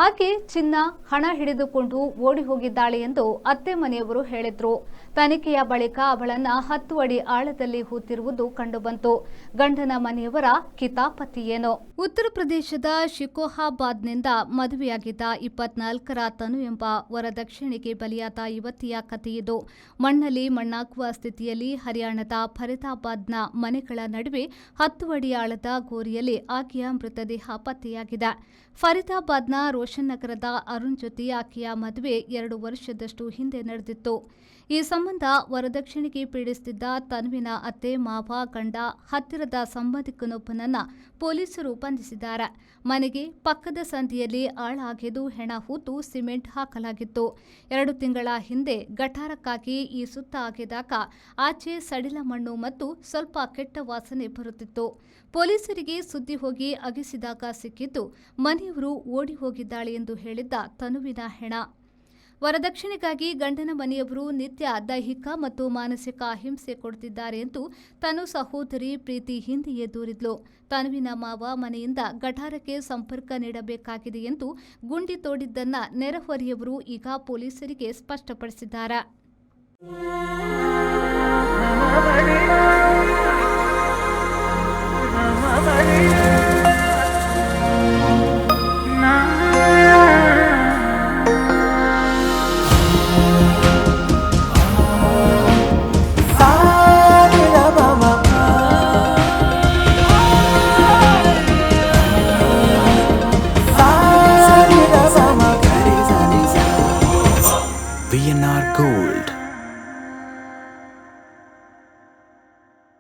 ಆಕೆ ಚಿನ್ನ, ಹಣ ಹಿಡಿದುಕೊಂಡು ಓಡಿ ಹೋಗಿದ್ದಾಳೆ ಎಂದು ಅತ್ತೆ ಮನೆಯವರು ಹೇಳಿದ್ರು. ತನಿಖೆಯ ಬಳಿಕ ಅವಳನ್ನ 10 ಅಡಿ ಆಳದಲ್ಲಿ ಹೂತಿರುವುದು ಕಂಡುಬಂತು. ಗಂಡನ ಮನೆಯವರ ಕಿತಾಪತಿ ಏನು? ಉತ್ತರ ಪ್ರದೇಶದ ಶಿಕೋಹಾಬಾದ್ನಿಂದ ಮದುವೆಯಾಗಿದ್ದ 24ರ ತನು ಎಂಬ ವರದಕ್ಷಿಣೆಗೆ ಬಲಿಯಾದ ಯುವತಿಯ ಕಥೆಯಿದು. ಮಣ್ಣಲ್ಲಿ ಮಣ್ಣಾಗುವ ಸ್ಥಿತಿಯಲ್ಲಿ ಹರಿಯಾಣದ ಫರೀದಾಬಾದ್ನ ಮನೆಗಳ ನಡುವೆ 10 ಅಡಿ ಆಳದ ಗೋರಿಯಲ್ಲಿ ಆಕೆಯ ಮೃತದೇಹ ಪತ್ತೆಯಾಗಿದೆ. ಫರೀದಾಬಾದ್ನ ರೋಷನ್ ನಗರದ ಅರುಣ್ ಜೊತೆ ಆಕೆಯ ಮದುವೆ 2 ವರ್ಷದಷ್ಟು ಹಿಂದೆ ನಡೆದಿತ್ತು. ಈ ಸಂಬಂಧ ವರದಕ್ಷಿಣೆಗೆ ಪೀಡಿಸುತ್ತಿದ್ದ ತನುವಿನ ಅತ್ತೆ, ಮಾವ, ಗಂಡ, ಹತ್ತಿರದ ಸಂಬಂಧಿಕನೊಬ್ಬನನ್ನ ಪೊಲೀಸರು ಬಂಧಿಸಿದ್ದಾರೆ. ಮನೆಗೆ ಪಕ್ಕದ ಸಂದಿಯಲ್ಲಿ ಆಳ ಅಗೆದು ಹೆಣ ಹೂತು ಸಿಮೆಂಟ್ ಹಾಕಲಾಗಿತ್ತು. 2 ತಿಂಗಳ ಹಿಂದೆ ಗಟಾರಕ್ಕಾಗಿ ಈ ಸುತ್ತ ಅಗೆದಾಗ ಆಚೆ ಸಡಿಲ ಮಣ್ಣು ಮತ್ತು ಸ್ವಲ್ಪ ಕೆಟ್ಟ ವಾಸನೆ ಬರುತ್ತಿತ್ತು. ಪೊಲೀಸರಿಗೆ ಸುದ್ದಿ ಹೋಗಿ ಅಗೆಸಿದಾಗ ಸಿಕ್ಕಿದ್ದು ಮನೆಯವರು ಓಡಿ ಹೋಗಿದ್ದಾಳೆ ಎಂದು ಹೇಳಿದ್ದ ತನುವಿನ ಹೆಣ. ವರದಕ್ಷಿಣೆಗಾಗಿ ಗಂಡನ ಮನೆಯವರು ನಿತ್ಯ ದೈಹಿಕ ಮತ್ತು ಮಾನಸಿಕ ಹಿಂಸೆ ಕೊಡುತ್ತಿದ್ದಾರೆ ಎಂದು ತನು ಸಹೋದರಿ ಪ್ರೀತಿ ಹಿಂದೆಯೇ ದೂರಿದ್ಲು. ತನುವಿನ ಮಾವ ಮನೆಯಿಂದ ಗಟಾರಕ್ಕೆ ಸಂಪರ್ಕ ನೀಡಬೇಕಾಗಿದೆ ಎಂದು ಗುಂಡಿ ತೋಡಿದ್ದನ್ನ ನೆರೆಹೊರೆಯವರು ಈಗ ಪೊಲೀಸರಿಗೆ ಸ್ಪಷ್ಟಪಡಿಸಿದ್ದಾರೆ. Mama